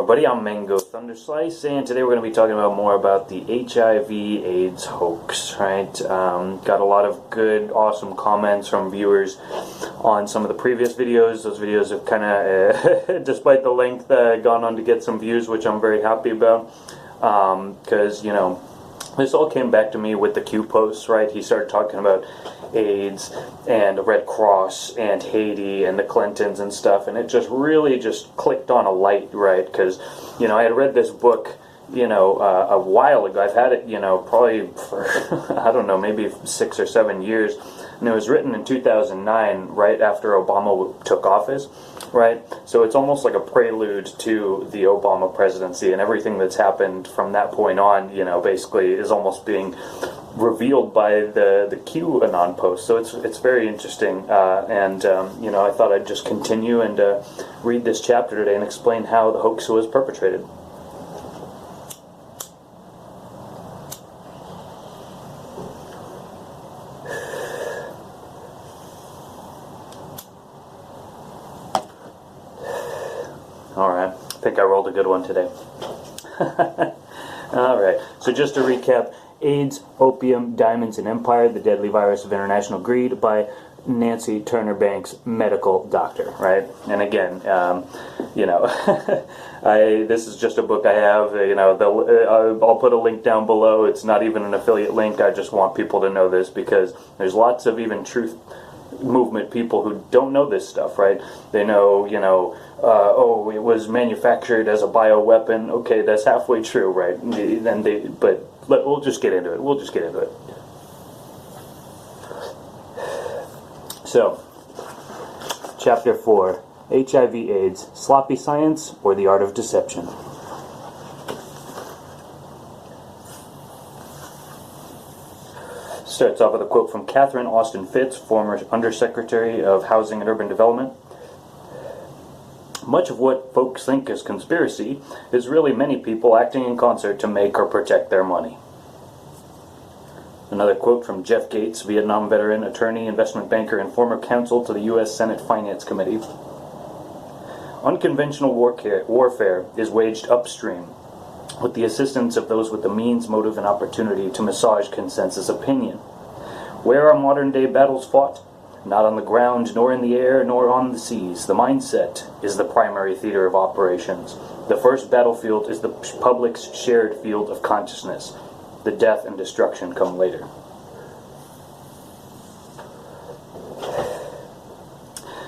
everybody, I'm Mango Thunderslice, and today we're going to be talking about more about the HIV/AIDS hoax, right? Got a lot of good, awesome comments from viewers on some of the previous videos. Those videos have kind of, despite the length, gone on to get some views, which I'm very happy about, because, you know, this all came back to me with the Q posts, right? He started talking about AIDS and the Red Cross and Haiti and the Clintons and stuff, and it just really just clicked on a light, right? Because, you know, I had read this book, you know, a while ago. I've had it, you know, probably for, I don't know, maybe 6 or 7 years, and it was written in 2009, right after Obama took office, right? So it's almost like a prelude to the Obama presidency, and everything that's happened from that point on, you know, basically is almost being revealed by the QAnon post. So it's very interesting, you know, I thought I'd just continue and read this chapter today and explain how the hoax was perpetrated. Alright, I think I rolled a good one today. Alright, so just to recap, AIDS, Opium, Diamonds, and Empire, the Deadly Virus of International Greed, by Nancy Turner Banks, medical doctor, right? And again, you know, this is just a book I have, you know, I'll put a link down below. It's not even an affiliate link. I just want people to know this because there's lots of even truth movement people who don't know this stuff, right? They know, you know, oh, it was manufactured as a bioweapon. Okay, that's halfway true, right? But we'll just get into it. We'll just get into it. So, Chapter 4, HIV/AIDS, Sloppy Science or the Art of Deception. Starts off with a quote from Catherine Austin Fitts, former Undersecretary of Housing and Urban Development. Much of what folks think is conspiracy is really many people acting in concert to make or protect their money. Another quote from Jeff Gates, Vietnam veteran, attorney, investment banker, and former counsel to the U.S. Senate Finance Committee. Unconventional warfare is waged upstream with the assistance of those with the means, motive, and opportunity to massage consensus opinion. Where are modern-day battles fought? Not on the ground, nor in the air, nor on the seas. The mindset is the primary theater of operations. The first battlefield is the public's shared field of consciousness. The death and destruction come later.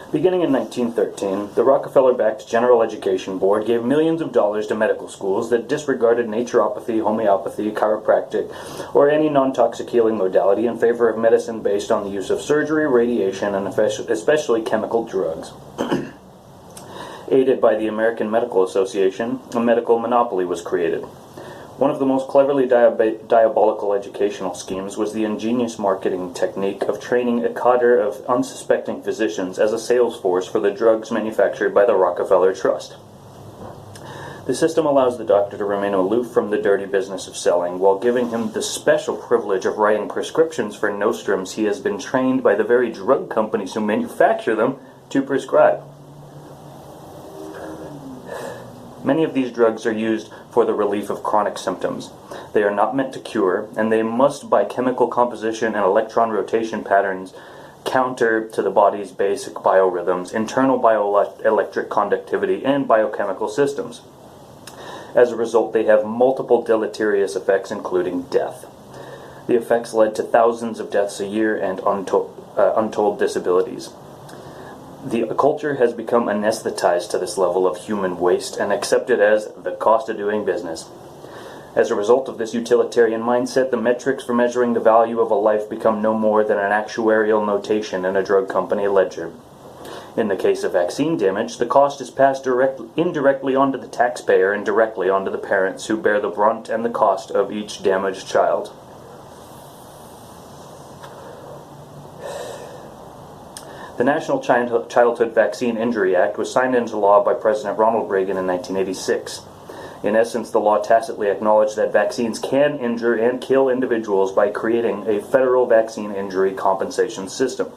Beginning in 1913, the Rockefeller-backed General Education Board gave millions of dollars to medical schools that disregarded naturopathy, homeopathy, chiropractic, or any non-toxic healing modality in favor of medicine based on the use of surgery, radiation, and especially chemical drugs. Aided by the American Medical Association, a medical monopoly was created. One of the most cleverly diabolical educational schemes was the ingenious marketing technique of training a cadre of unsuspecting physicians as a sales force for the drugs manufactured by the Rockefeller Trust. The system allows the doctor to remain aloof from the dirty business of selling, while giving him the special privilege of writing prescriptions for nostrums he has been trained by the very drug companies who manufacture them to prescribe. Many of these drugs are used for the relief of chronic symptoms. They are not meant to cure, and they must, by chemical composition and electron rotation patterns, counter to the body's basic biorhythms, internal bioelectric conductivity, and biochemical systems. As a result, they have multiple deleterious effects, including death. The effects led to thousands of deaths a year and untold disabilities. The culture has become anesthetized to this level of human waste and accepted as the cost of doing business. As a result of this utilitarian mindset, the metrics for measuring the value of a life become no more than an actuarial notation in a drug company ledger. In the case of vaccine damage, the cost is passed indirectly onto the taxpayer and directly onto the parents who bear the brunt and the cost of each damaged child. The National Childhood Vaccine Injury Act was signed into law by President Ronald Reagan in 1986. In essence, the law tacitly acknowledged that vaccines can injure and kill individuals by creating a federal vaccine injury compensation system.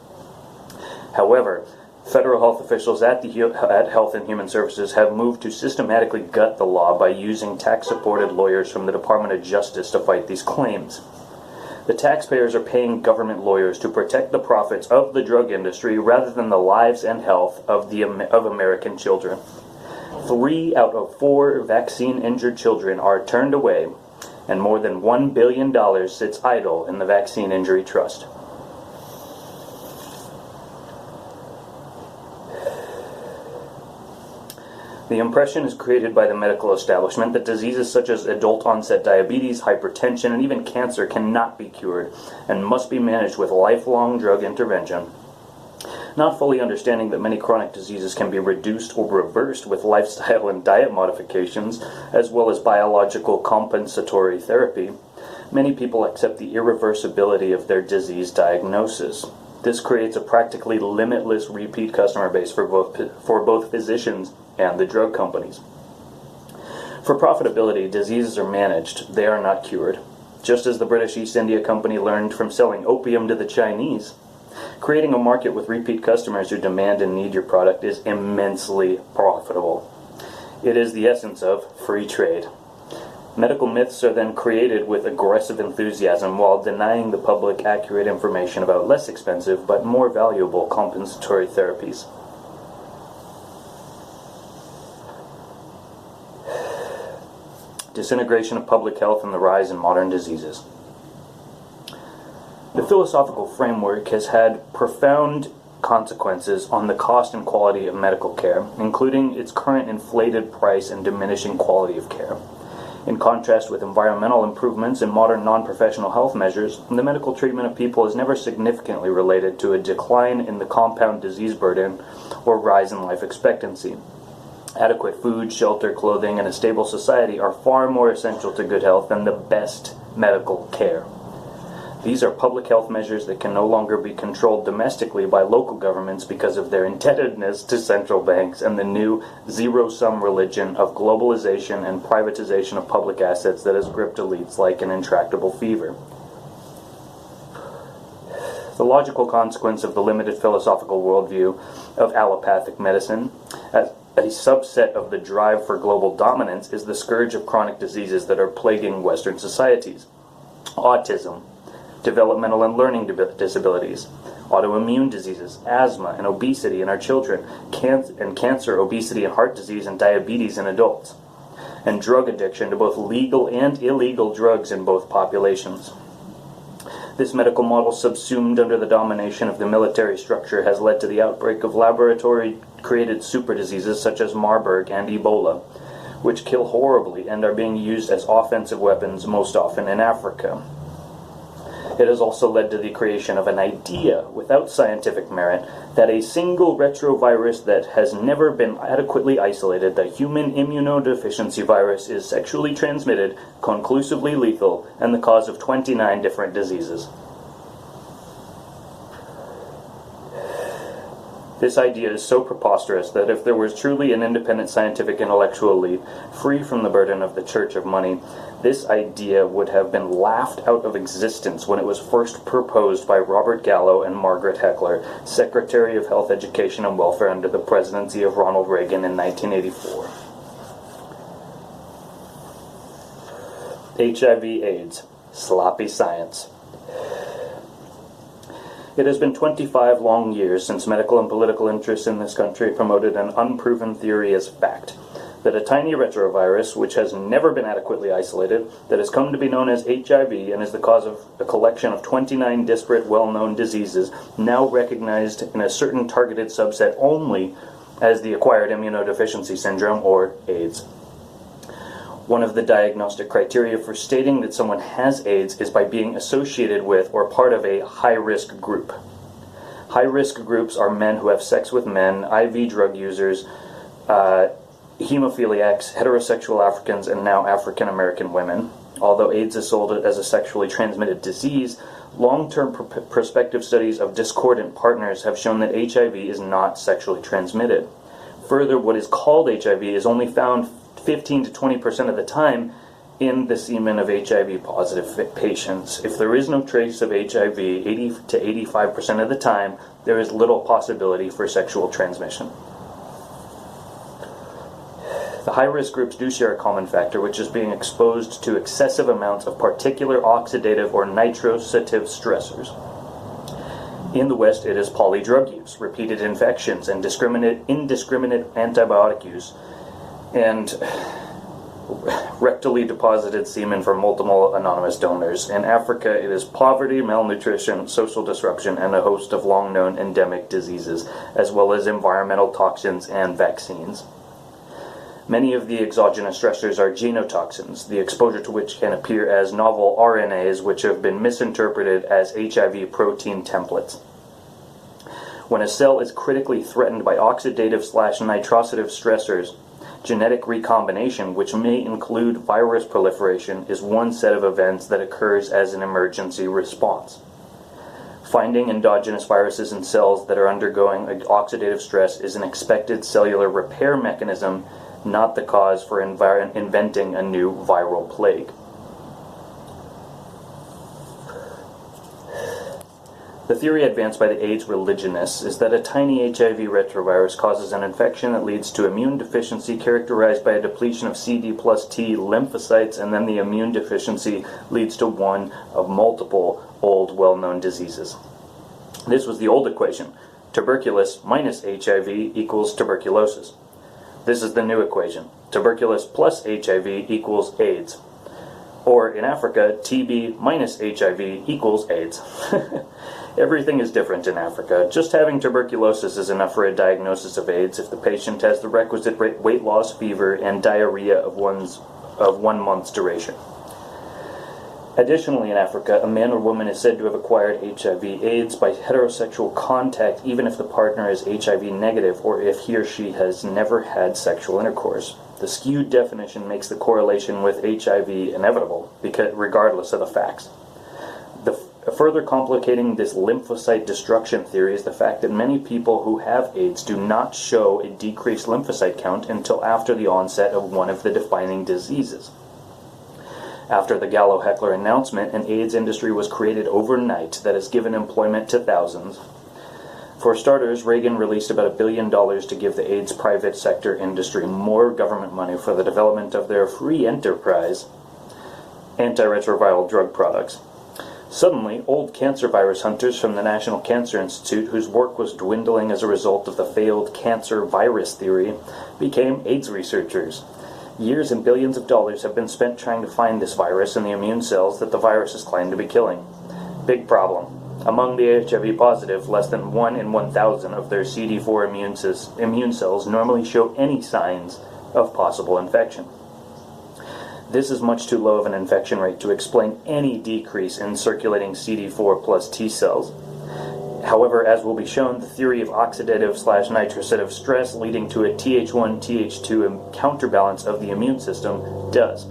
However, Federal health officials at Health and Human Services have moved to systematically gut the law by using tax-supported lawyers from the Department of Justice to fight these claims. The taxpayers are paying government lawyers to protect the profits of the drug industry rather than the lives and health of American children. 3 out of 4 vaccine-injured children are turned away, and more than $1 billion sits idle in the Vaccine Injury Trust. The impression is created by the medical establishment that diseases such as adult-onset diabetes, hypertension, and even cancer cannot be cured and must be managed with lifelong drug intervention, not fully understanding that many chronic diseases can be reduced or reversed with lifestyle and diet modifications, as well as biological compensatory therapy. Many people accept the irreversibility of their disease diagnosis. This creates a practically limitless repeat customer base for both physicians and the drug companies. For profitability, diseases are managed, they are not cured. Just as the British East India Company learned from selling opium to the Chinese, creating a market with repeat customers who demand and need your product is immensely profitable. It is the essence of free trade. Medical myths are then created with aggressive enthusiasm while denying the public accurate information about less expensive but more valuable compensatory therapies. Disintegration of public health and the rise in modern diseases. The philosophical framework has had profound consequences on the cost and quality of medical care, including its current inflated price and diminishing quality of care. In contrast with environmental improvements and modern non-professional health measures, the medical treatment of people is never significantly related to a decline in the compound disease burden or rise in life expectancy. Adequate food, shelter, clothing, and a stable society are far more essential to good health than the best medical care. These are public health measures that can no longer be controlled domestically by local governments because of their indebtedness to central banks and the new zero-sum religion of globalization and privatization of public assets that has gripped elites like an intractable fever. The logical consequence of the limited philosophical worldview of allopathic medicine, as a subset of the drive for global dominance, is the scourge of chronic diseases that are plaguing Western societies. Autism, developmental and learning disabilities, autoimmune diseases, asthma, and obesity in our children, cancer, obesity, and heart disease, and diabetes in adults, and drug addiction to both legal and illegal drugs in both populations. This medical model, subsumed under the domination of the military structure, has led to the outbreak of laboratory-created super diseases such as Marburg and Ebola, which kill horribly and are being used as offensive weapons most often in Africa. It has also led to the creation of an idea, without scientific merit, that a single retrovirus that has never been adequately isolated, the human immunodeficiency virus, is sexually transmitted, conclusively lethal, and the cause of 29 different diseases. This idea is so preposterous that if there was truly an independent scientific intellectual elite, free from the burden of the Church of Money, this idea would have been laughed out of existence when it was first proposed by Robert Gallo and Margaret Heckler, Secretary of Health, Education, and Welfare under the presidency of Ronald Reagan in 1984. HIV/AIDS, sloppy science. It has been 25 long years since medical and political interests in this country promoted an unproven theory as fact, that a tiny retrovirus, which has never been adequately isolated, that has come to be known as HIV and is the cause of a collection of 29 disparate well-known diseases, now recognized in a certain targeted subset only as the acquired immunodeficiency syndrome, or AIDS. One of the diagnostic criteria for stating that someone has AIDS is by being associated with or part of a high-risk group. High-risk groups are men who have sex with men, IV drug users, hemophiliacs, heterosexual Africans, and now African-American women. Although AIDS is sold as a sexually transmitted disease, long-term prospective studies of discordant partners have shown that HIV is not sexually transmitted. Further, what is called HIV is only found 15 to 20% of the time in the semen of HIV-positive patients. If there is no trace of HIV, 80 to 85% of the time, there is little possibility for sexual transmission. The high-risk groups do share a common factor, which is being exposed to excessive amounts of particular oxidative or nitrosative stressors. In the West, it is polydrug use, repeated infections, and indiscriminate antibiotic use, and rectally deposited semen from multiple anonymous donors. In Africa, it is poverty, malnutrition, social disruption, and a host of long-known endemic diseases, as well as environmental toxins and vaccines. Many of the exogenous stressors are genotoxins, the exposure to which can appear as novel RNAs, which have been misinterpreted as HIV protein templates. When a cell is critically threatened by oxidative/nitrosative stressors, genetic recombination, which may include virus proliferation, is one set of events that occurs as an emergency response. Finding endogenous viruses in cells that are undergoing oxidative stress is an expected cellular repair mechanism, not the cause for inventing a new viral plague. The theory advanced by the AIDS religionists is that a tiny HIV retrovirus causes an infection that leads to immune deficiency characterized by a depletion of CD plus T lymphocytes, and then the immune deficiency leads to one of multiple old well-known diseases. This was the old equation. Tuberculosis minus HIV equals tuberculosis. This is the new equation. Tuberculosis plus HIV equals AIDS. Or in Africa, TB minus HIV equals AIDS. Everything is different in Africa. Just having tuberculosis is enough for a diagnosis of AIDS if the patient has the requisite weight loss, fever, and diarrhea of 1 month's duration. Additionally, in Africa, a man or woman is said to have acquired HIV/AIDS by heterosexual contact, even if the partner is HIV negative or if he or she has never had sexual intercourse. The skewed definition makes the correlation with HIV inevitable, regardless of the facts. Further complicating this lymphocyte destruction theory is the fact that many people who have AIDS do not show a decreased lymphocyte count until after the onset of one of the defining diseases. After the Gallo-Heckler announcement, an AIDS industry was created overnight that has given employment to thousands. For starters, Reagan released about $1 billion to give the AIDS private sector industry more government money for the development of their free enterprise antiretroviral drug products. Suddenly, old cancer virus hunters from the National Cancer Institute, whose work was dwindling as a result of the failed cancer virus theory, became AIDS researchers. Years and billions of dollars have been spent trying to find this virus in the immune cells that the virus is claimed to be killing. Big problem. Among the HIV positive, less than 1 in 1,000 of their CD4 immune cells normally show any signs of possible infection. This is much too low of an infection rate to explain any decrease in circulating CD4 plus T cells. However, as will be shown, the theory of oxidative/nitrosative stress leading to a Th1, Th2 counterbalance of the immune system does.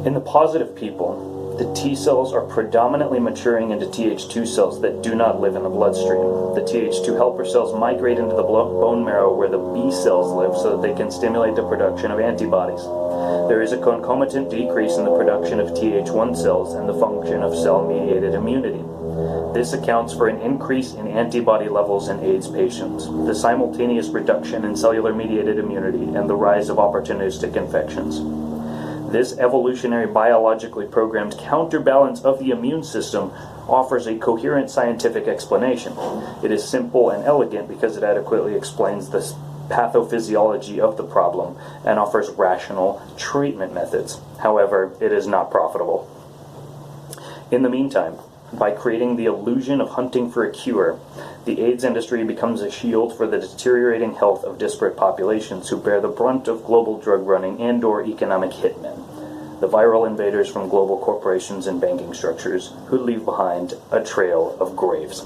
In the positive people, the T cells are predominantly maturing into Th2 cells that do not live in the bloodstream. The Th2 helper cells migrate into the bone marrow where the B cells live so that they can stimulate the production of antibodies. There is a concomitant decrease in the production of Th1 cells and the function of cell-mediated immunity. This accounts for an increase in antibody levels in AIDS patients, the simultaneous reduction in cellular-mediated immunity, and the rise of opportunistic infections. This evolutionary biologically programmed counterbalance of the immune system offers a coherent scientific explanation. It is simple and elegant because it adequately explains the pathophysiology of the problem and offers rational treatment methods. However, it is not profitable. In the meantime, by creating the illusion of hunting for a cure, the AIDS industry becomes a shield for the deteriorating health of disparate populations who bear the brunt of global drug running and/or economic hitmen, the viral invaders from global corporations and banking structures who leave behind a trail of graves.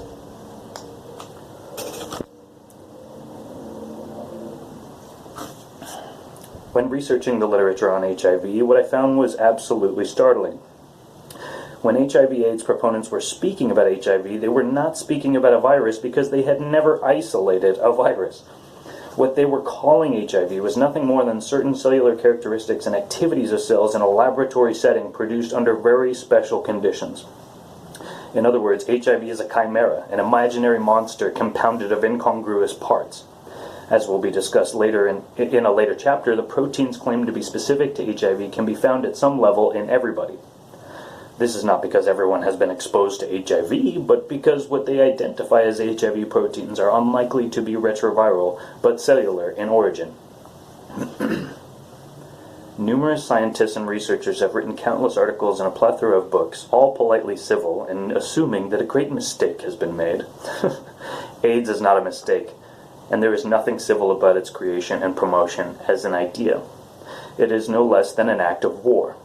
When researching the literature on HIV, what I found was absolutely startling. When HIV/AIDS proponents were speaking about HIV, they were not speaking about a virus because they had never isolated a virus. What they were calling HIV was nothing more than certain cellular characteristics and activities of cells in a laboratory setting produced under very special conditions. In other words, HIV is a chimera, an imaginary monster compounded of incongruous parts. As will be discussed later in a later chapter, the proteins claimed to be specific to HIV can be found at some level in everybody. This is not because everyone has been exposed to HIV, but because what they identify as HIV proteins are unlikely to be retroviral, but cellular in origin. Numerous scientists and researchers have written countless articles and a plethora of books, all politely civil, and assuming that a great mistake has been made. AIDS is not a mistake, and there is nothing civil about its creation and promotion as an idea. It is no less than an act of war.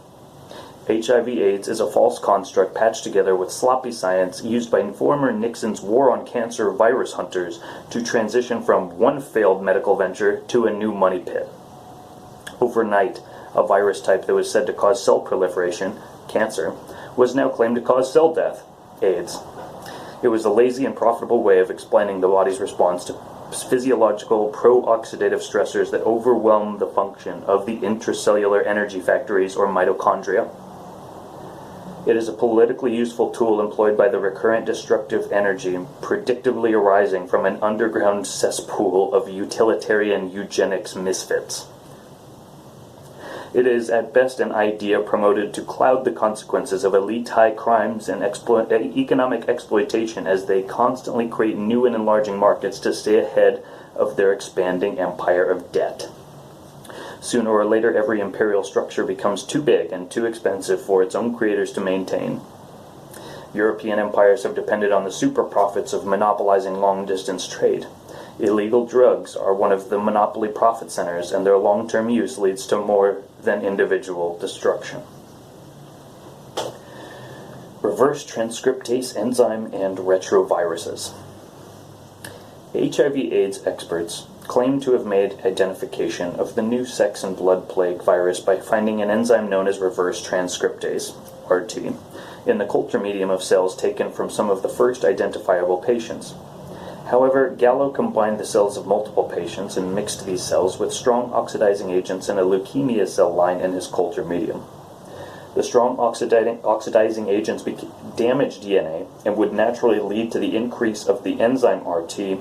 HIV/AIDS is a false construct patched together with sloppy science used by former Nixon's war on cancer virus hunters to transition from one failed medical venture to a new money pit. Overnight, a virus type that was said to cause cell proliferation, cancer, was now claimed to cause cell death, AIDS. It was a lazy and profitable way of explaining the body's response to physiological pro-oxidative stressors that overwhelm the function of the intracellular energy factories or mitochondria. It is a politically useful tool employed by the recurrent destructive energy predictably arising from an underground cesspool of utilitarian eugenics misfits. It is at best an idea promoted to cloud the consequences of elite high crimes and economic exploitation as they constantly create new and enlarging markets to stay ahead of their expanding empire of debt. Sooner or later, every imperial structure becomes too big and too expensive for its own creators to maintain. European empires have depended on the super profits of monopolizing long-distance trade. Illegal drugs are one of the monopoly profit centers, and their long-term use leads to more than individual destruction. Reverse transcriptase enzyme and retroviruses. HIV/AIDS experts claim to have made identification of the new sex and blood plague virus by finding an enzyme known as reverse transcriptase, RT, in the culture medium of cells taken from some of the first identifiable patients. However, Gallo combined the cells of multiple patients and mixed these cells with strong oxidizing agents in a leukemia cell line in his culture medium. The strong oxidizing agents damage DNA and would naturally lead to the increase of the enzyme RT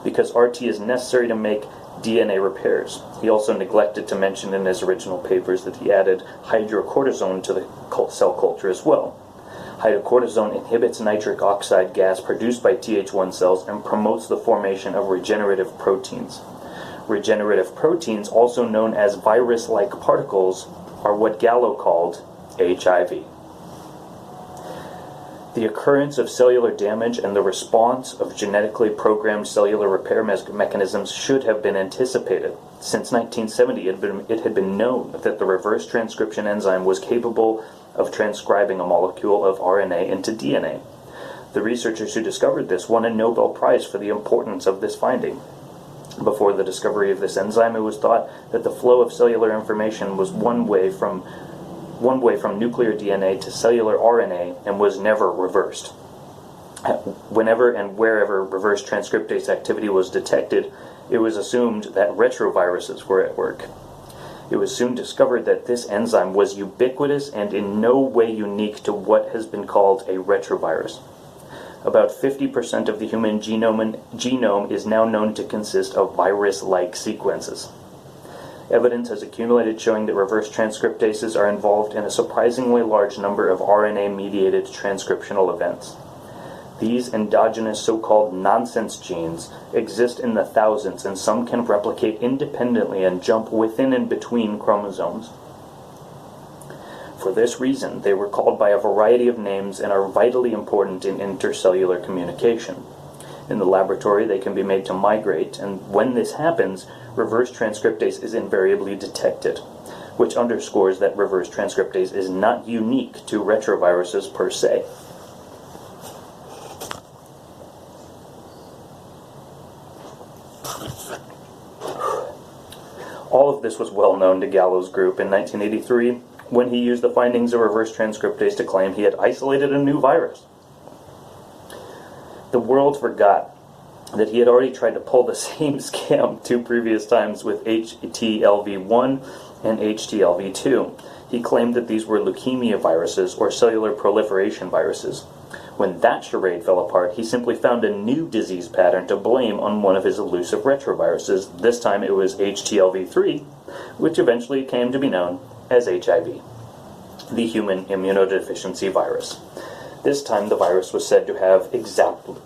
because RT is necessary to make DNA repairs. He also neglected to mention in his original papers that he added hydrocortisone to the cell culture as well. Hydrocortisone inhibits nitric oxide gas produced by Th1 cells and promotes the formation of regenerative proteins. Regenerative proteins, also known as virus-like particles, are what Gallo called HIV. The occurrence of cellular damage and the response of genetically programmed cellular repair mechanisms should have been anticipated. Since 1970, it had been known that the reverse transcription enzyme was capable of transcribing a molecule of RNA into DNA. The researchers who discovered this won a Nobel Prize for the importance of this finding. Before the discovery of this enzyme, it was thought that the flow of cellular information was one way from nuclear DNA to cellular RNA and was never reversed. Whenever and wherever reverse transcriptase activity was detected, it was assumed that retroviruses were at work. It was soon discovered that this enzyme was ubiquitous and in no way unique to what has been called a retrovirus. About 50% of the human genome is now known to consist of virus-like sequences. Evidence has accumulated showing that reverse transcriptases are involved in a surprisingly large number of RNA-mediated transcriptional events. These endogenous so-called nonsense genes exist in the thousands, and some can replicate independently and jump within and between chromosomes. For this reason, they were called by a variety of names and are vitally important in intercellular communication. In the laboratory, they can be made to migrate, and when this happens, reverse transcriptase is invariably detected, which underscores that reverse transcriptase is not unique to retroviruses per se. All of this was well known to Gallo's group in 1983, when he used the findings of reverse transcriptase to claim he had isolated a new virus. The world forgot that he had already tried to pull the same scam 2 previous times with HTLV1 and HTLV2. He claimed that these were leukemia viruses or cellular proliferation viruses. When that charade fell apart, he simply found a new disease pattern to blame on one of his elusive retroviruses. This time it was HTLV3, which eventually came to be known as HIV, the human immunodeficiency virus. This time the virus was said to have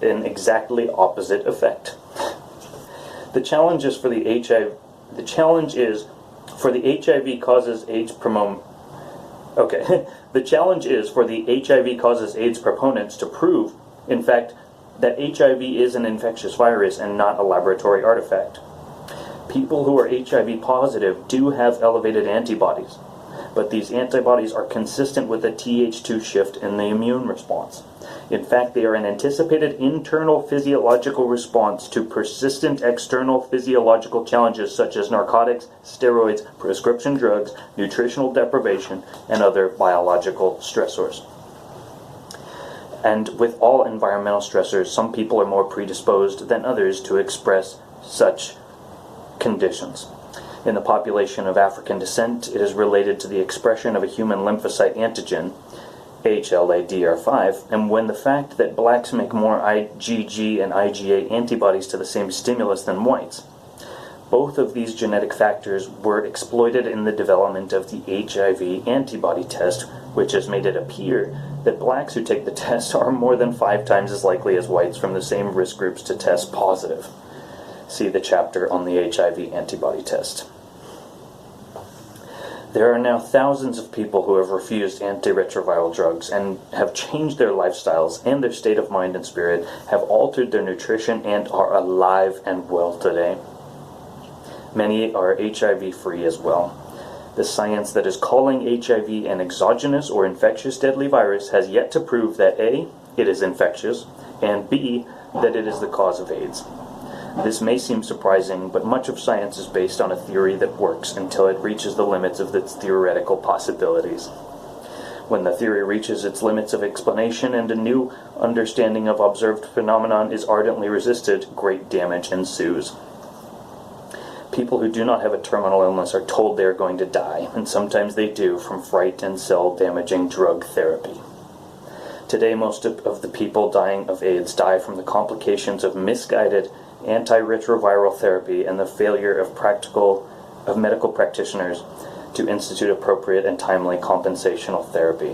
an exactly opposite effect. The challenge is for the HIV causes AIDS the challenge is for the HIV causes AIDS proponents to prove, in fact, that HIV is an infectious virus and not a laboratory artifact. People who are HIV positive do have elevated antibodies, but these antibodies are consistent with a Th2 shift in the immune response. In fact, they are an anticipated internal physiological response to persistent external physiological challenges such as narcotics, steroids, prescription drugs, nutritional deprivation, and other biological stressors. And with all environmental stressors, some people are more predisposed than others to express such conditions. In the population of African descent, it is related to the expression of a human lymphocyte antigen, HLA-DR5, and when the fact that blacks make more IgG and IgA antibodies to the same stimulus than whites. Both of these genetic factors were exploited in the development of the HIV antibody test, which has made it appear that blacks who take the test are more than 5 times as likely as whites from the same risk groups to test positive. See the chapter on the HIV antibody test. There are now thousands of people who have refused antiretroviral drugs and have changed their lifestyles and their state of mind and spirit, have altered their nutrition, and are alive and well today. Many are HIV-free as well. The science that is calling HIV an exogenous or infectious deadly virus has yet to prove that A, it is infectious, and B, that it is the cause of AIDS. This may seem surprising, but much of science is based on a theory that works until it reaches the limits of its theoretical possibilities. When the theory reaches its limits of explanation and a new understanding of observed phenomenon is ardently resisted, great damage ensues. People who do not have a terminal illness are told they are going to die, and sometimes they do from fright and cell-damaging drug therapy. Today, most of the people dying of AIDS die from the complications of misguided antiretroviral therapy and the failure of medical practitioners to institute appropriate and timely compensational therapy.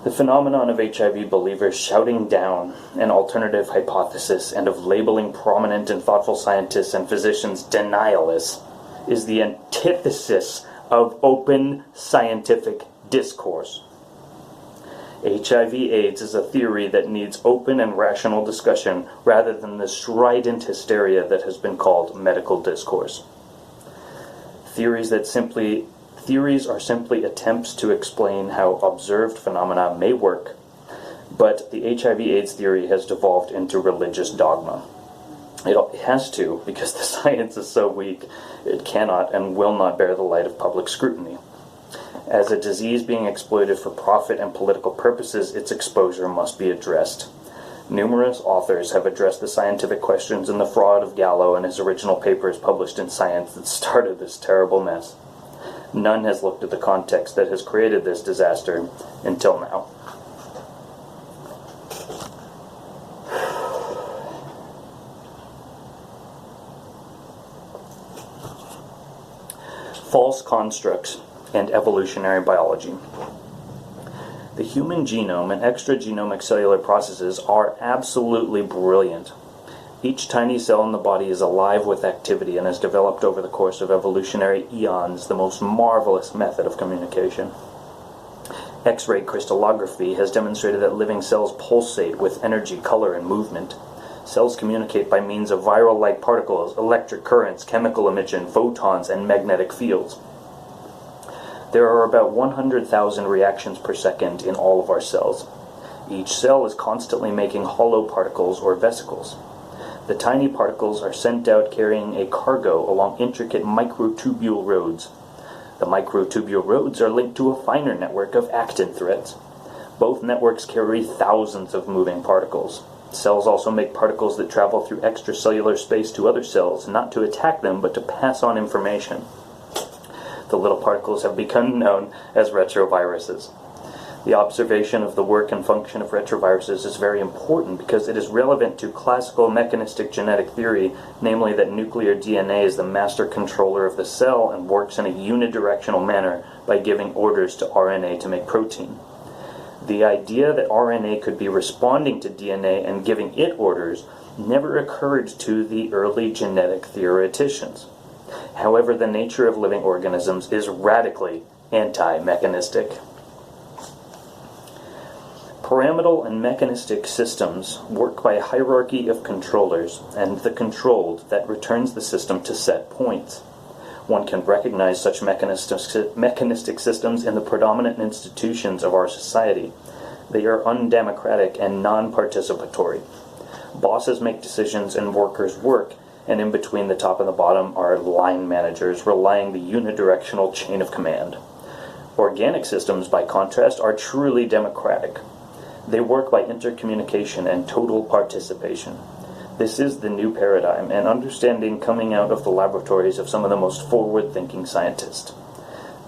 The phenomenon of HIV believers shouting down an alternative hypothesis and of labeling prominent and thoughtful scientists and physicians denialists is the antithesis of open scientific discourse. HIV/AIDS is a theory that needs open and rational discussion rather than the strident hysteria that has been called medical discourse. Theories are simply attempts to explain how observed phenomena may work, but the HIV/AIDS theory has devolved into religious dogma. It has to, because the science is so weak, it cannot and will not bear the light of public scrutiny. As a disease being exploited for profit and political purposes, its exposure must be addressed. Numerous authors have addressed the scientific questions in The Fraud of Gallo and his original papers published in Science that started this terrible mess. None has looked at the context that has created this disaster until now. False constructs and evolutionary biology. The human genome and extragenomic cellular processes are absolutely brilliant. Each tiny cell in the body is alive with activity and has developed over the course of evolutionary eons the most marvelous method of communication. X-ray crystallography has demonstrated that living cells pulsate with energy, color, and movement. Cells communicate by means of viral-like particles, electric currents, chemical emission, photons, and magnetic fields. There are about 100,000 reactions per second in all of our cells. Each cell is constantly making hollow particles or vesicles. The tiny particles are sent out carrying a cargo along intricate microtubule roads. The microtubule roads are linked to a finer network of actin threads. Both networks carry thousands of moving particles. Cells also make particles that travel through extracellular space to other cells, not to attack them, but to pass on information. The little particles have become known as retroviruses. The observation of the work and function of retroviruses is very important because it is relevant to classical mechanistic genetic theory, namely that nuclear DNA is the master controller of the cell and works in a unidirectional manner by giving orders to RNA to make protein. The idea that RNA could be responding to DNA and giving it orders never occurred to the early genetic theoreticians. However, the nature of living organisms is radically anti-mechanistic. Pyramidal and mechanistic systems work by a hierarchy of controllers, and the controlled that returns the system to set points. One can recognize such mechanistic systems in the predominant institutions of our society. They are undemocratic and non-participatory. Bosses make decisions and workers work, and in between the top and the bottom are line managers relying the unidirectional chain of command. Organic systems, by contrast, are truly democratic. They work by intercommunication and total participation. This is the new paradigm, and understanding coming out of the laboratories of some of the most forward-thinking scientists.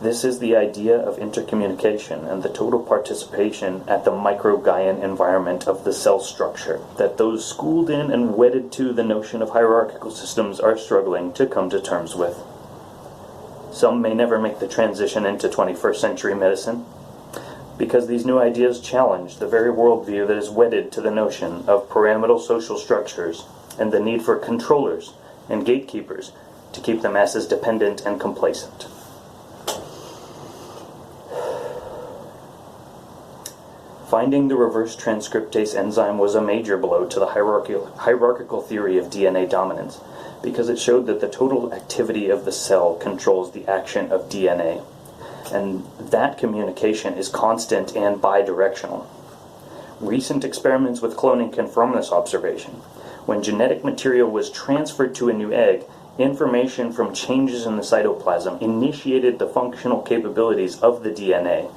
This is the idea of intercommunication and the total participation at the microglian environment of the cell structure that those schooled in and wedded to the notion of hierarchical systems are struggling to come to terms with. Some may never make the transition into 21st century medicine, because these new ideas challenge the very worldview that is wedded to the notion of pyramidal social structures and the need for controllers and gatekeepers to keep the masses dependent and complacent. Finding the reverse transcriptase enzyme was a major blow to the hierarchical theory of DNA dominance, because it showed that the total activity of the cell controls the action of DNA, and that communication is constant and bidirectional. Recent experiments with cloning confirm this observation. When genetic material was transferred to a new egg, information from changes in the cytoplasm initiated the functional capabilities of the DNA,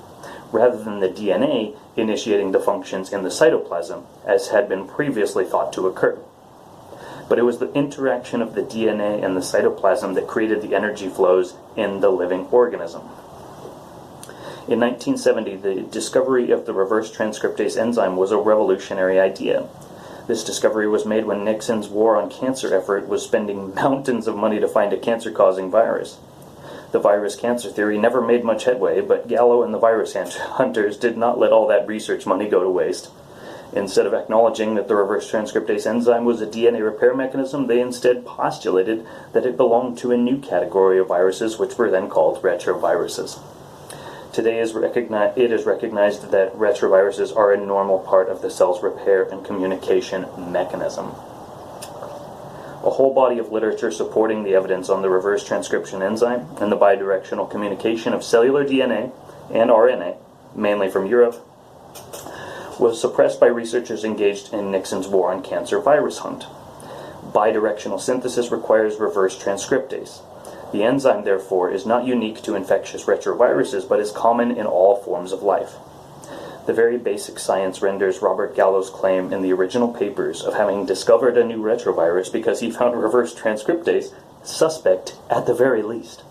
rather than the DNA initiating the functions in the cytoplasm, as had been previously thought to occur. But it was the interaction of the DNA and the cytoplasm that created the energy flows in the living organism. In 1970, the discovery of the reverse transcriptase enzyme was a revolutionary idea. This discovery was made when Nixon's war on cancer effort was spending mountains of money to find a cancer-causing virus. The virus cancer theory never made much headway, but Gallo and the virus hunters did not let all that research money go to waste. Instead of acknowledging that the reverse transcriptase enzyme was a DNA repair mechanism, they instead postulated that it belonged to a new category of viruses, which were then called retroviruses. Today it is recognized that retroviruses are a normal part of the cell's repair and communication mechanism. A whole body of literature supporting the evidence on the reverse transcription enzyme and the bidirectional communication of cellular DNA and RNA, mainly from Europe, was suppressed by researchers engaged in Nixon's war on cancer virus hunt. Bidirectional synthesis requires reverse transcriptase. The enzyme, therefore, is not unique to infectious retroviruses, but is common in all forms of life. The very basic science renders Robert Gallo's claim in the original papers of having discovered a new retrovirus because he found reverse transcriptase suspect at the very least.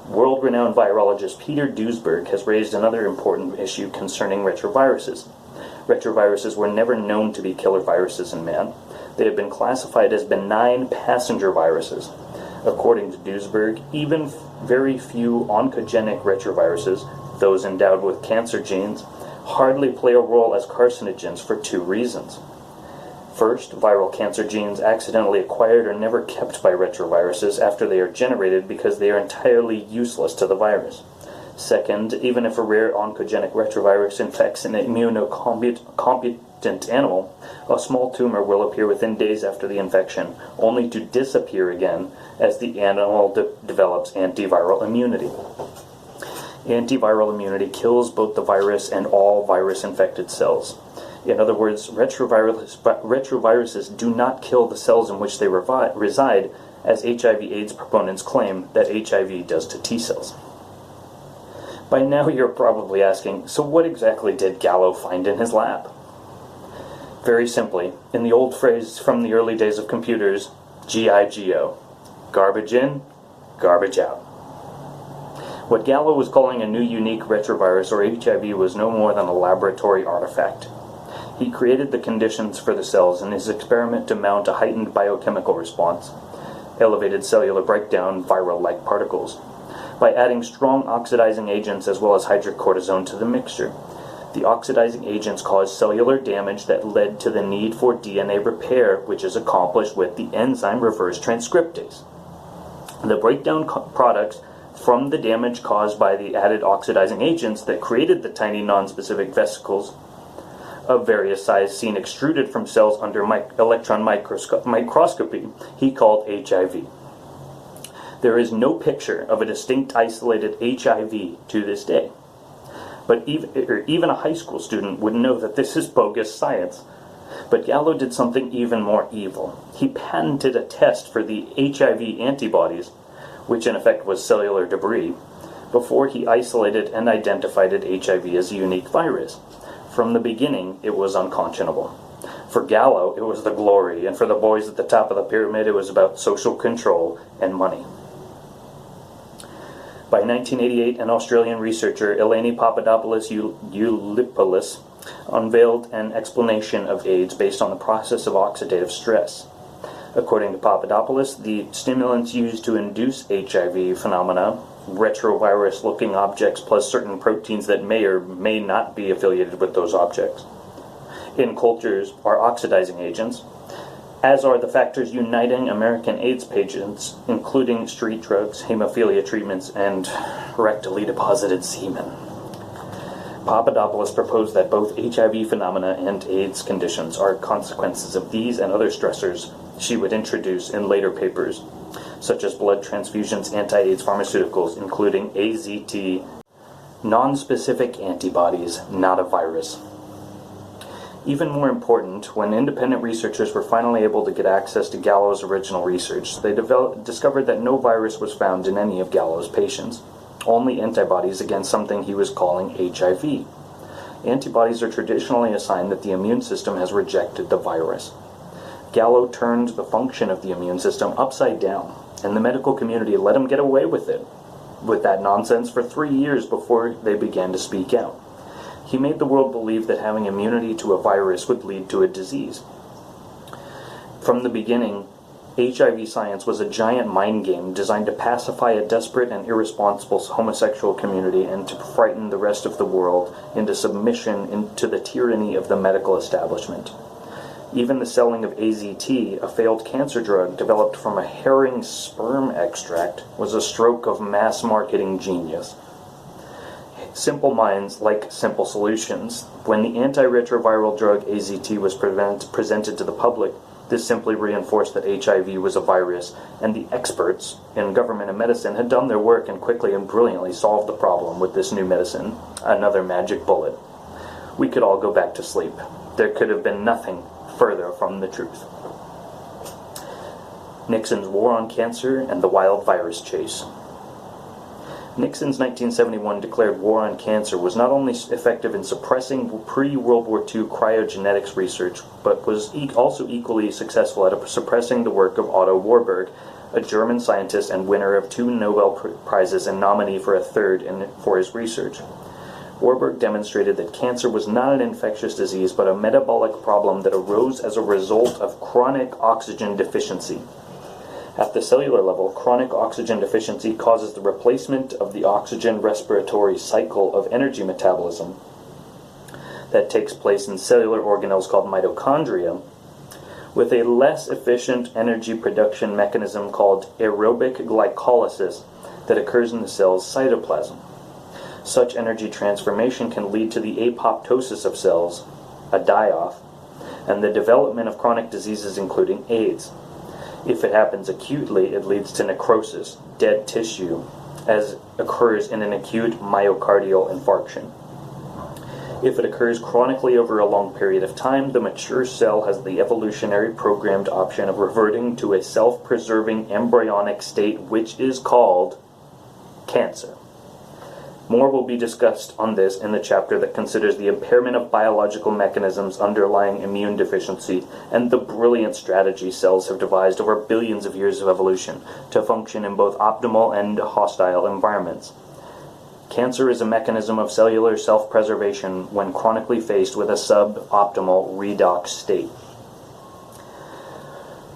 World-renowned virologist Peter Duesberg has raised another important issue concerning retroviruses. Retroviruses were never known to be killer viruses in man. They have been classified as benign passenger viruses. According to Duesberg, even very few oncogenic retroviruses, those endowed with cancer genes, hardly play a role as carcinogens for two reasons. First, viral cancer genes accidentally acquired are never kept by retroviruses after they are generated because they are entirely useless to the virus. Second, even if a rare oncogenic retrovirus infects an immunocompetent animal, a small tumor will appear within days after the infection, only to disappear again as the animal develops antiviral immunity. Antiviral immunity kills both the virus and all virus-infected cells. In other words, retroviruses do not kill the cells in which they reside, as HIV/AIDS proponents claim that HIV does to T cells. By now you're probably asking, so what exactly did Gallo find in his lab? Very simply, in the old phrase from the early days of computers, G-I-G-O. Garbage in, garbage out. What Gallo was calling a new unique retrovirus, or HIV, was no more than a laboratory artifact. He created the conditions for the cells in his experiment to mount a heightened biochemical response, elevated cellular breakdown, viral-like particles, by adding strong oxidizing agents as well as hydrocortisone to the mixture. The oxidizing agents caused cellular damage that led to the need for DNA repair, which is accomplished with the enzyme reverse transcriptase. The breakdown products from the damage caused by the added oxidizing agents that created the tiny non-specific vesicles of various size seen extruded from cells under electron microscopy he called HIV. There is no picture of a distinct isolated HIV to this day. But even a high school student would know that this is bogus science. But Gallo did something even more evil. He patented a test for the HIV antibodies, which in effect was cellular debris, before he isolated and identified HIV as a unique virus. From the beginning, it was unconscionable. For Gallo, it was the glory, and for the boys at the top of the pyramid, it was about social control and money. By 1988, an Australian researcher, Eleni Papadopoulos-Eulipoulos, unveiled an explanation of AIDS based on the process of oxidative stress. According to Papadopoulos, the stimulants used to induce HIV phenomena, retrovirus-looking objects plus certain proteins that may or may not be affiliated with those objects, in cultures are oxidizing agents, as are the factors uniting American AIDS patients, including street drugs, hemophilia treatments, and rectally deposited semen. Papadopoulos proposed that both HIV phenomena and AIDS conditions are consequences of these and other stressors she would introduce in later papers, such as blood transfusions, anti-AIDS pharmaceuticals, including AZT, non-specific antibodies, not a virus. Even more important, when independent researchers were finally able to get access to Gallo's original research, they discovered that no virus was found in any of Gallo's patients, only antibodies against something he was calling HIV. Antibodies are traditionally a sign that the immune system has rejected the virus. Gallo turned the function of the immune system upside down, and the medical community let him get away with that nonsense for 3 years before they began to speak out. He made the world believe that having immunity to a virus would lead to a disease. From the beginning, HIV science was a giant mind game designed to pacify a desperate and irresponsible homosexual community and to frighten the rest of the world into submission to the tyranny of the medical establishment. Even the selling of AZT, a failed cancer drug developed from a herring sperm extract, was a stroke of mass marketing genius. Simple minds like simple solutions. When the antiretroviral drug AZT was presented to the public, this simply reinforced that HIV was a virus, and the experts in government and medicine had done their work and quickly and brilliantly solved the problem with this new medicine, another magic bullet. We could all go back to sleep. There could have been nothing further from the truth. Nixon's war on cancer and the wild virus chase. Nixon's 1971 declared war on cancer was not only effective in suppressing pre-World War II cryogenetics research, but was also equally successful at suppressing the work of Otto Warburg, a German scientist and winner of 2 Nobel Prizes and nominee for a third for his research. Warburg demonstrated that cancer was not an infectious disease, but a metabolic problem that arose as a result of chronic oxygen deficiency. At the cellular level, chronic oxygen deficiency causes the replacement of the oxygen respiratory cycle of energy metabolism that takes place in cellular organelles called mitochondria with a less efficient energy production mechanism called aerobic glycolysis that occurs in the cell's cytoplasm. Such energy transformation can lead to the apoptosis of cells, a die-off, and the development of chronic diseases including AIDS. If it happens acutely, it leads to necrosis, dead tissue, as occurs in an acute myocardial infarction. If it occurs chronically over a long period of time, the mature cell has the evolutionary programmed option of reverting to a self-preserving embryonic state, which is called cancer. More will be discussed on this in the chapter that considers the impairment of biological mechanisms underlying immune deficiency and the brilliant strategy cells have devised over billions of years of evolution to function in both optimal and hostile environments. Cancer is a mechanism of cellular self-preservation when chronically faced with a suboptimal redox state.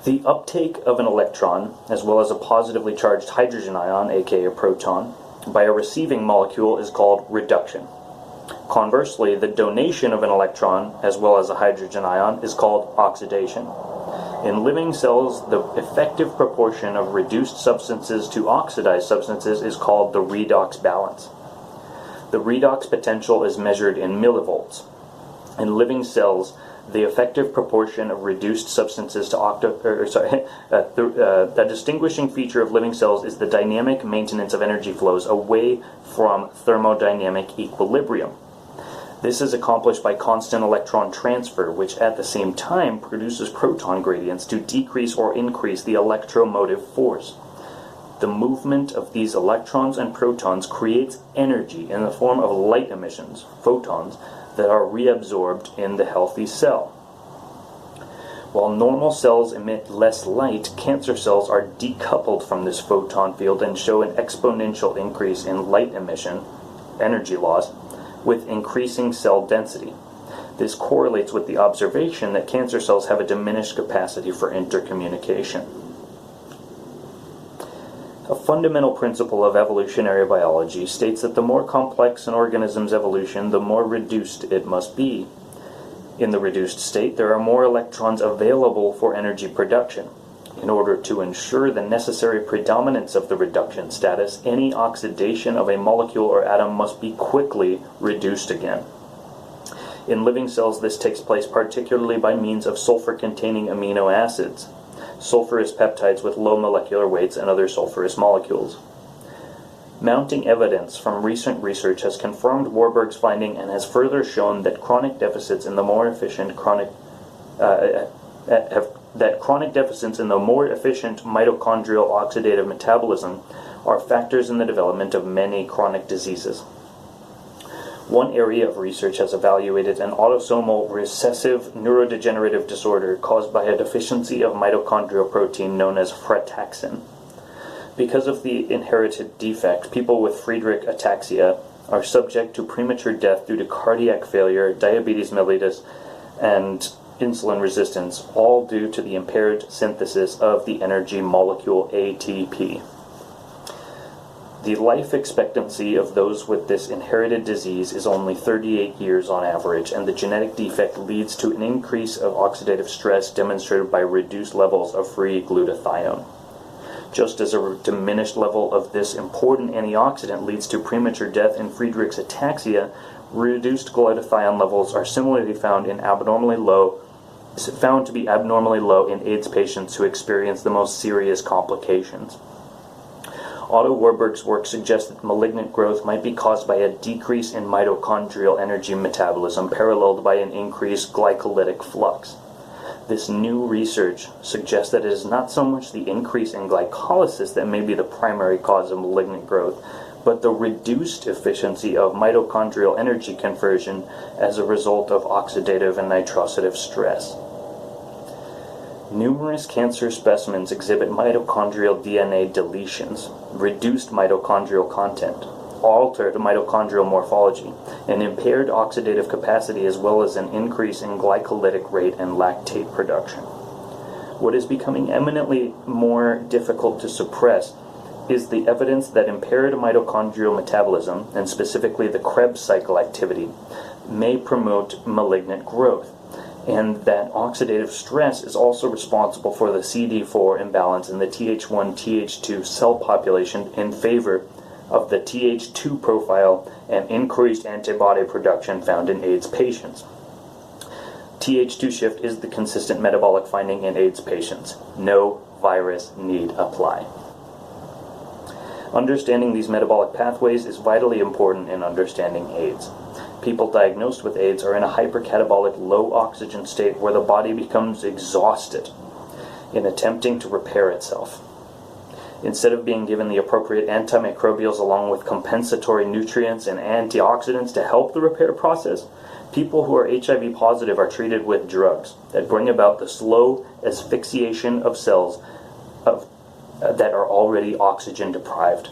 The uptake of an electron, as well as a positively charged hydrogen ion, aka a proton, by a receiving molecule is called reduction. Conversely, the donation of an electron, as well as a hydrogen ion, is called oxidation. In living cells, the effective proportion of reduced substances to oxidized substances is called the redox balance. The redox potential is measured in millivolts. In living cells, the effective proportion of reduced substances to the distinguishing feature of living cells is the dynamic maintenance of energy flows away from thermodynamic equilibrium. This is accomplished by constant electron transfer, which at the same time produces proton gradients to decrease or increase the electromotive force. The movement of these electrons and protons creates energy in the form of light emissions, photons, that are reabsorbed in the healthy cell. While normal cells emit less light, cancer cells are decoupled from this photon field and show an exponential increase in light emission, energy loss, with increasing cell density. This correlates with the observation that cancer cells have a diminished capacity for intercommunication. A fundamental principle of evolutionary biology states that the more complex an organism's evolution, the more reduced it must be. In the reduced state, there are more electrons available for energy production. In order to ensure the necessary predominance of the reduction status, any oxidation of a molecule or atom must be quickly reduced again. In living cells, this takes place particularly by means of sulfur-containing amino acids, sulfurous peptides with low molecular weights, and other sulfurous molecules. Mounting evidence from recent research has confirmed Warburg's finding and has further shown that chronic deficits in the more efficient mitochondrial oxidative metabolism are factors in the development of many chronic diseases. One area of research has evaluated an autosomal recessive neurodegenerative disorder caused by a deficiency of mitochondrial protein known as frataxin. Because of the inherited defect, people with Friedreich ataxia are subject to premature death due to cardiac failure, diabetes mellitus, and insulin resistance, all due to the impaired synthesis of the energy molecule ATP. The life expectancy of those with this inherited disease is only 38 years on average, and the genetic defect leads to an increase of oxidative stress demonstrated by reduced levels of free glutathione. Just as a diminished level of this important antioxidant leads to premature death in Friedreich's ataxia, reduced glutathione levels are similarly found to be abnormally low in AIDS patients who experience the most serious complications. Otto Warburg's work suggests that malignant growth might be caused by a decrease in mitochondrial energy metabolism paralleled by an increased glycolytic flux. This new research suggests that it is not so much the increase in glycolysis that may be the primary cause of malignant growth, but the reduced efficiency of mitochondrial energy conversion as a result of oxidative and nitrosative stress. Numerous cancer specimens exhibit mitochondrial DNA deletions, reduced mitochondrial content, altered mitochondrial morphology, and impaired oxidative capacity, as well as an increase in glycolytic rate and lactate production. What is becoming eminently more difficult to suppress is the evidence that impaired mitochondrial metabolism, and specifically the Krebs cycle activity, may promote malignant growth, and that oxidative stress is also responsible for the CD4 imbalance in the Th1-Th2 cell population in favor of the Th2 profile and increased antibody production found in AIDS patients. Th2 shift is the consistent metabolic finding in AIDS patients. No virus need apply. Understanding these metabolic pathways is vitally important in understanding AIDS. People diagnosed with AIDS are in a hypercatabolic low oxygen state where the body becomes exhausted in attempting to repair itself. Instead of being given the appropriate antimicrobials along with compensatory nutrients and antioxidants to help the repair process, people who are HIV positive are treated with drugs that bring about the slow asphyxiation of cells that are already oxygen deprived,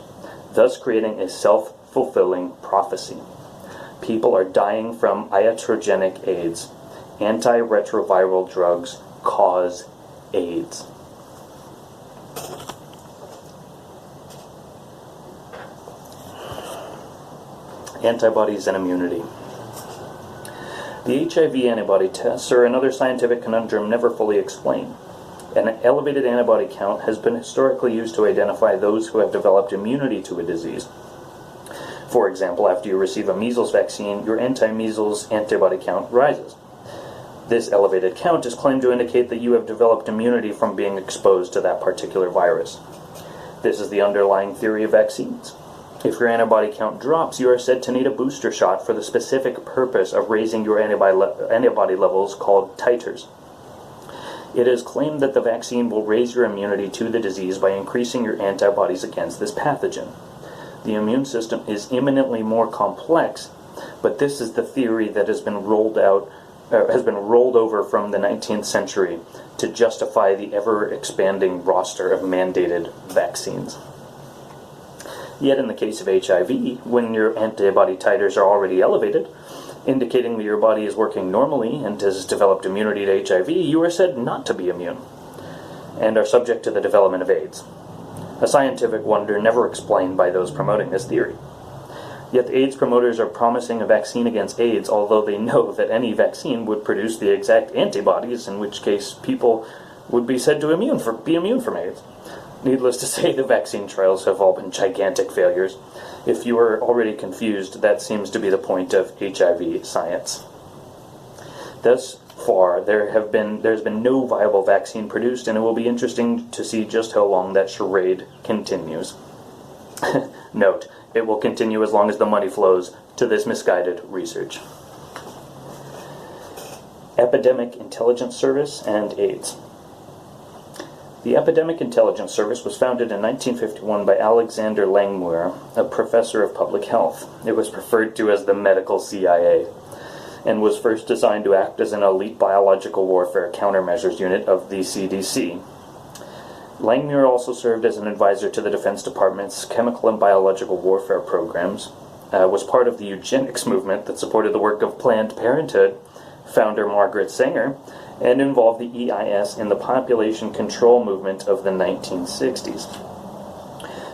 thus creating a self-fulfilling prophecy. People are dying from iatrogenic AIDS. Antiretroviral drugs cause AIDS. Antibodies and immunity. The HIV antibody tests are another scientific conundrum never fully explained. An elevated antibody count has been historically used to identify those who have developed immunity to a disease. For example, after you receive a measles vaccine, your anti-measles antibody count rises. This elevated count is claimed to indicate that you have developed immunity from being exposed to that particular virus. This is the underlying theory of vaccines. If your antibody count drops, you are said to need a booster shot for the specific purpose of raising your antibody levels called titers. It is claimed that the vaccine will raise your immunity to the disease by increasing your antibodies against this pathogen. The immune system is eminently more complex, but this is the theory that has been rolled over from the 19th century to justify the ever-expanding roster of mandated vaccines. Yet in the case of HIV, when your antibody titers are already elevated, indicating that your body is working normally and has developed immunity to HIV, you are said not to be immune, and are subject to the development of AIDS. A scientific wonder never explained by those promoting this theory. Yet the AIDS promoters are promising a vaccine against AIDS, although they know that any vaccine would produce the exact antibodies, in which case people would be said to be immune from AIDS. Needless to say, the vaccine trials have all been gigantic failures. If you are already confused, that seems to be the point of HIV science. Thus far, there's been no viable vaccine produced, and it will be interesting to see just how long that charade continues. Note, it will continue as long as the money flows to this misguided research. Epidemic Intelligence Service and AIDS. The Epidemic Intelligence Service was founded in 1951 by Alexander Langmuir, a professor of public health. It was referred to as the medical CIA, and was first designed to act as an elite biological warfare countermeasures unit of the CDC. Langmuir also served as an advisor to the Defense Department's chemical and biological warfare programs, was part of the eugenics movement that supported the work of Planned Parenthood, founder Margaret Sanger, and involved the EIS in the population control movement of the 1960s.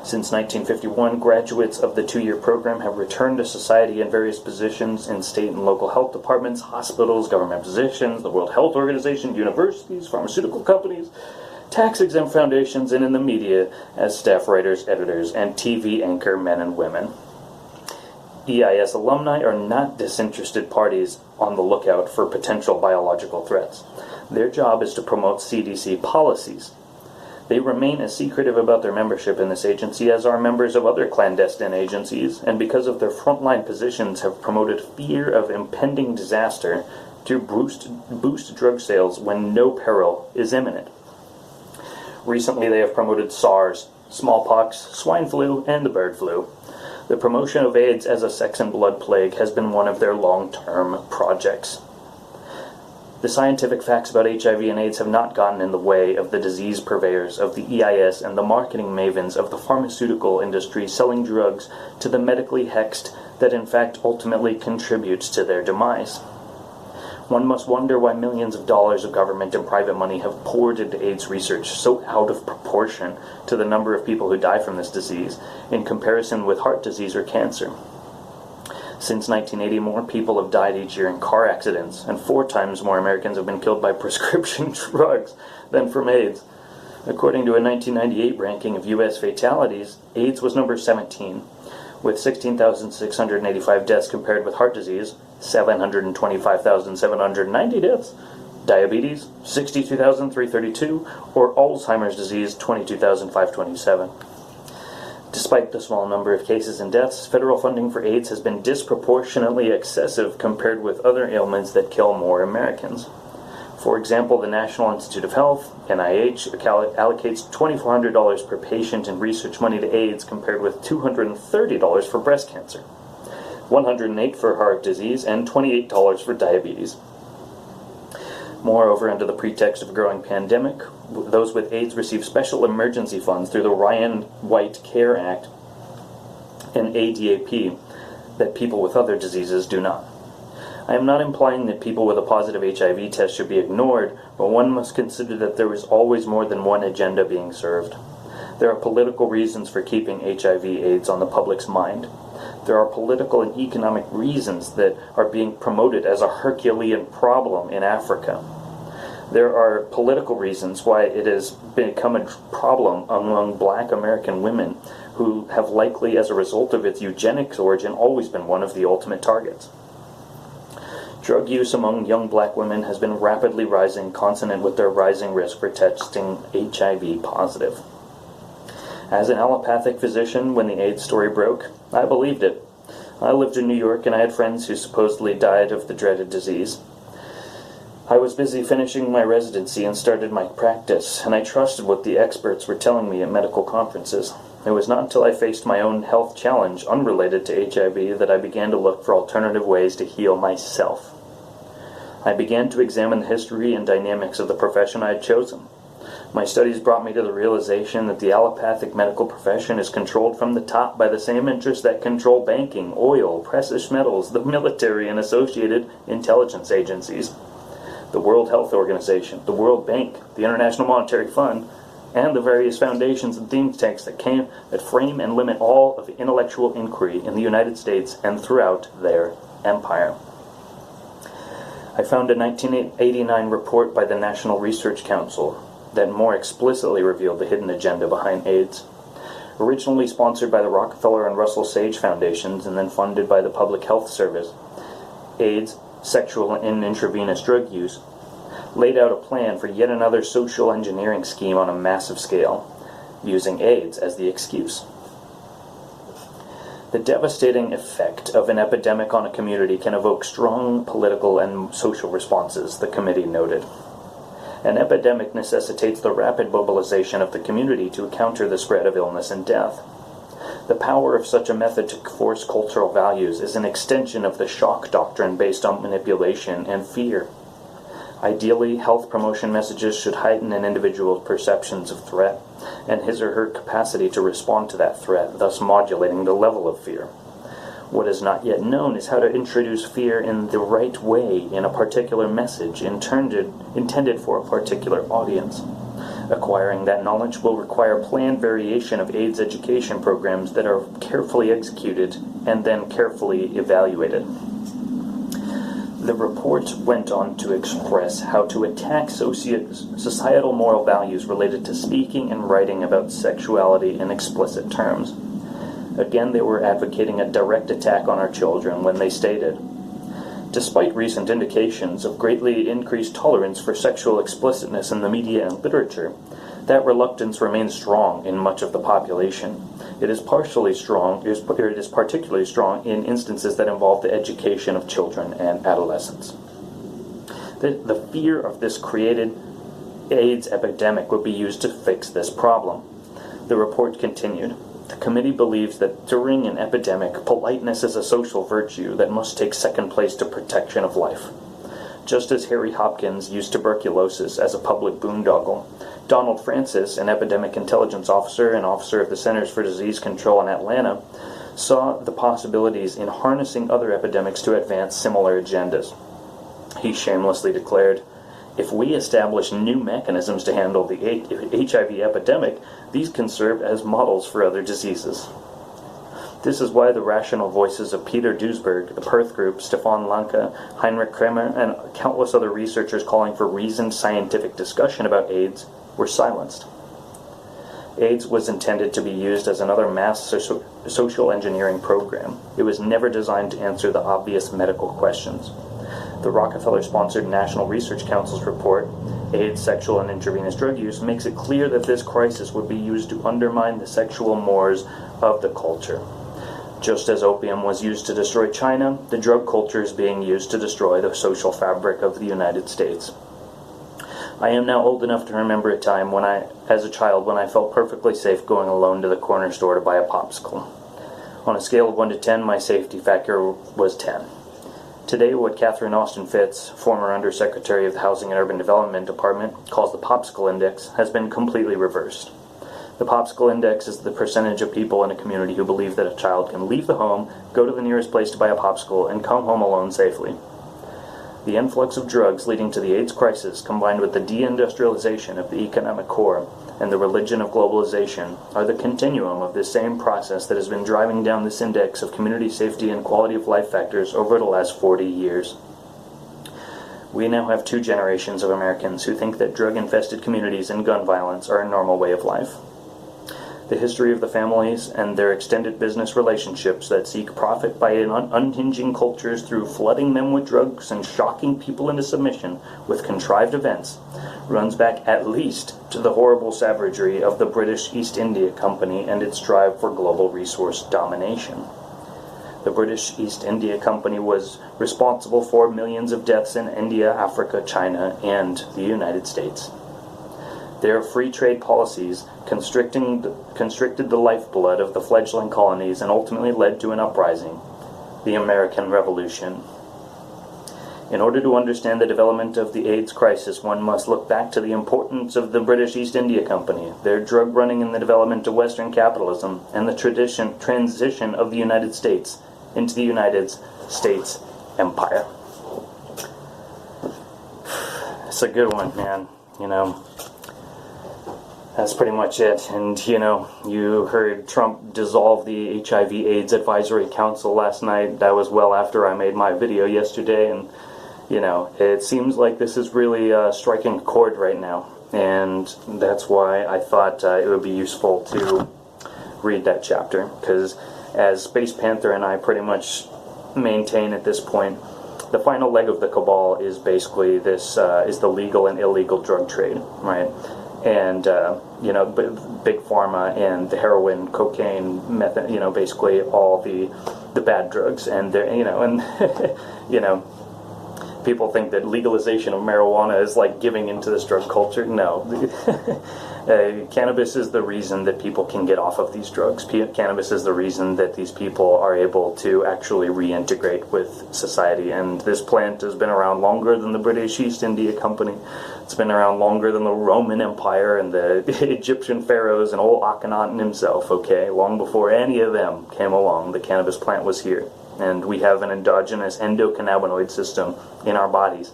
Since 1951, graduates of the two-year program have returned to society in various positions in state and local health departments, hospitals, government positions, the World Health Organization, universities, pharmaceutical companies, tax-exempt foundations, and in the media as staff writers, editors, and TV anchor men and women. EIS alumni are not disinterested parties on the lookout for potential biological threats. Their job is to promote CDC policies. They remain as secretive about their membership in this agency as are members of other clandestine agencies, and because of their frontline positions have promoted fear of impending disaster to boost drug sales when no peril is imminent. Recently they have promoted SARS, smallpox, swine flu, and the bird flu. The promotion of AIDS as a sex and blood plague has been one of their long-term projects. The scientific facts about HIV and AIDS have not gotten in the way of the disease purveyors of the EIS and the marketing mavens of the pharmaceutical industry selling drugs to the medically hexed that in fact ultimately contributes to their demise. One must wonder why millions of dollars of government and private money have poured into AIDS research so out of proportion to the number of people who die from this disease in comparison with heart disease or cancer. Since 1980, more people have died each year in car accidents, and 4 times more Americans have been killed by prescription drugs than from AIDS. According to a 1998 ranking of U.S. fatalities, AIDS was number 17, with 16,685 deaths compared with heart disease, 725,790 deaths, diabetes, 62,332, or Alzheimer's disease, 22,527. Despite the small number of cases and deaths, federal funding for AIDS has been disproportionately excessive compared with other ailments that kill more Americans. For example, the National Institute of Health, NIH, allocates $2,400 per patient in research money to AIDS compared with $230 for breast cancer, $108 for heart disease, and $28 for diabetes. Moreover, under the pretext of a growing pandemic, those with AIDS receive special emergency funds through the Ryan White Care Act and ADAP that people with other diseases do not. I am not implying that people with a positive HIV test should be ignored, but one must consider that there is always more than one agenda being served. There are political reasons for keeping HIV/AIDS on the public's mind. There are political and economic reasons that are being promoted as a Herculean problem in Africa. There are political reasons why it has become a problem among black American women who have likely, as a result of its eugenics origin, always been one of the ultimate targets. Drug use among young black women has been rapidly rising, consonant with their rising risk for testing HIV positive. As an allopathic physician, when the AIDS story broke, I believed it. I lived in New York and I had friends who supposedly died of the dreaded disease. I was busy finishing my residency and started my practice, and I trusted what the experts were telling me at medical conferences. It was not until I faced my own health challenge unrelated to HIV that I began to look for alternative ways to heal myself. I began to examine the history and dynamics of the profession I had chosen. My studies brought me to the realization that the allopathic medical profession is controlled from the top by the same interests that control banking, oil, precious metals, the military, and associated intelligence agencies. The World Health Organization, the World Bank, the International Monetary Fund, and the various foundations and think tanks that frame and limit all of intellectual inquiry in the United States and throughout their empire. I found a 1989 report by the National Research Council that more explicitly revealed the hidden agenda behind AIDS. Originally sponsored by the Rockefeller and Russell Sage Foundations and then funded by the Public Health Service, AIDS, sexual and intravenous drug use, laid out a plan for yet another social engineering scheme on a massive scale, using AIDS as the excuse. The devastating effect of an epidemic on a community can evoke strong political and social responses, the committee noted. An epidemic necessitates the rapid mobilization of the community to counter the spread of illness and death. The power of such a method to force cultural values is an extension of the shock doctrine based on manipulation and fear. Ideally, health promotion messages should heighten an individual's perceptions of threat and his or her capacity to respond to that threat, thus modulating the level of fear. What is not yet known is how to introduce fear in the right way in a particular message intended for a particular audience. Acquiring that knowledge will require planned variation of AIDS education programs that are carefully executed and then carefully evaluated. The report went on to express how to attack societal moral values related to speaking and writing about sexuality in explicit terms. Again, they were advocating a direct attack on our children when they stated, "Despite recent indications of greatly increased tolerance for sexual explicitness in the media and literature, that reluctance remains strong in much of the population. It is particularly strong in instances that involve the education of children and adolescents." The fear of this created AIDS epidemic would be used to fix this problem. The report continued, "The committee believes that during an epidemic, politeness is a social virtue that must take second place to protection of life. Just as Harry Hopkins used tuberculosis as a public boondoggle, Donald Francis, an epidemic intelligence officer and officer of the Centers for Disease Control in Atlanta, saw the possibilities in harnessing other epidemics to advance similar agendas. He shamelessly declared, 'If we establish new mechanisms to handle the HIV epidemic, these can serve as models for other diseases.' This is why the rational voices of Peter Duesberg, the Perth Group, Stefan Lanka, Heinrich Kremer, and countless other researchers calling for reasoned scientific discussion about AIDS were silenced. AIDS was intended to be used as another mass social engineering program. It was never designed to answer the obvious medical questions. The Rockefeller-sponsored National Research Council's report, AIDS, Sexual and Intravenous Drug Use, makes it clear that this crisis would be used to undermine the sexual mores of the culture. Just as opium was used to destroy China, the drug culture is being used to destroy the social fabric of the United States. I am now old enough to remember a time as a child, when I felt perfectly safe going alone to the corner store to buy a popsicle. On a scale of 1 to 10, my safety factor was 10. Today, what Catherine Austin Fitts, former Undersecretary of the Housing and Urban Development Department, calls the Popsicle Index, has been completely reversed. The Popsicle Index is the percentage of people in a community who believe that a child can leave the home, go to the nearest place to buy a popsicle, and come home alone safely. The influx of drugs leading to the AIDS crisis, combined with the deindustrialization of the economic core and the religion of globalization, are the continuum of this same process that has been driving down this index of community safety and quality of life factors over the last 40 years. We now have 2 generations of Americans who think that drug-infested communities and gun violence are a normal way of life. The history of the families and their extended business relationships that seek profit by unhinging cultures through flooding them with drugs and shocking people into submission with contrived events runs back at least to the horrible savagery of the British East India Company and its drive for global resource domination. The British East India Company was responsible for millions of deaths in India, Africa, China, and the United States. Their free trade policies constricted the lifeblood of the fledgling colonies and ultimately led to an uprising, the American Revolution. In order to understand the development of the AIDS crisis, one must look back to the importance of the British East India Company, their drug running in the development of Western capitalism, and the transition of the United States into the United States Empire. It's a good one, man, That's pretty much it. And, you heard Trump dissolve the HIV/AIDS Advisory Council last night. That was well after I made my video yesterday. And, it seems like this is really striking a chord right now. And that's why I thought it would be useful to read that chapter. Because as Space Panther and I pretty much maintain at this point, the final leg of the cabal is basically this, is the legal and illegal drug trade, right? And, big pharma and the heroin, cocaine, meth, basically all the bad drugs. And they're, people think that legalization of marijuana is like giving into this drug culture. No. Cannabis is the reason that people can get off of these drugs. Cannabis is the reason that these people are able to actually reintegrate with society. And this plant has been around longer than the British East India Company. It's been around longer than the Roman Empire and the Egyptian pharaohs and old Akhenaten himself, okay? Long before any of them came along, the cannabis plant was here. And we have an endogenous endocannabinoid system in our bodies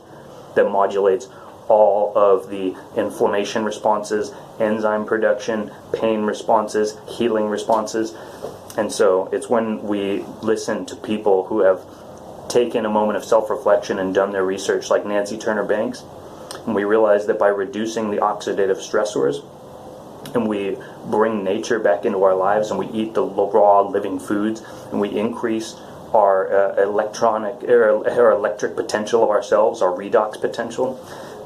that modulates all of the inflammation responses, enzyme production, pain responses, healing responses. And so it's when we listen to people who have taken a moment of self-reflection and done their research, like Nancy Turner Banks, and we realize that by reducing the oxidative stressors, and we bring nature back into our lives, and we eat the raw living foods, and we increase our electric potential of ourselves, our redox potential,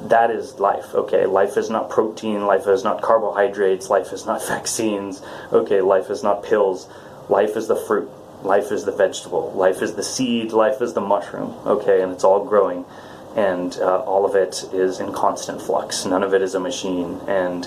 that is life, okay? Life is not protein, life is not carbohydrates, life is not vaccines, okay? Life is not pills. Life is the fruit, life is the vegetable, life is the seed, life is the mushroom, okay? And it's all growing, and all of it is in constant flux. None of it is a machine, and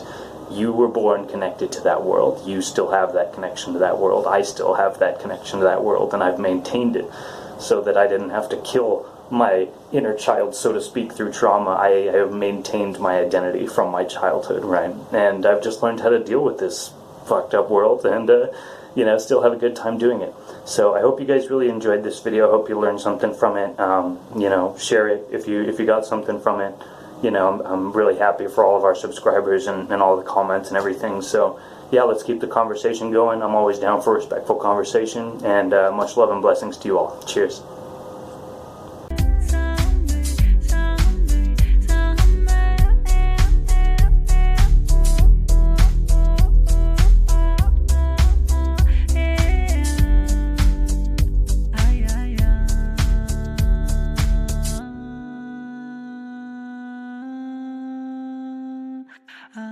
you were born connected to that world. You still have that connection to that world. I still have that connection to that world, and I've maintained it so that I didn't have to kill my inner child, so to speak, through trauma. I have maintained my identity from my childhood, right? And I've just learned how to deal with this fucked up world and, still have a good time doing it. So I hope you guys really enjoyed this video. I hope you learned something from it. Share it if you got something from it. I'm really happy for all of our subscribers and all the comments and everything. So, yeah, let's keep the conversation going. I'm always down for respectful conversation. And much love and blessings to you all. Cheers. Ah.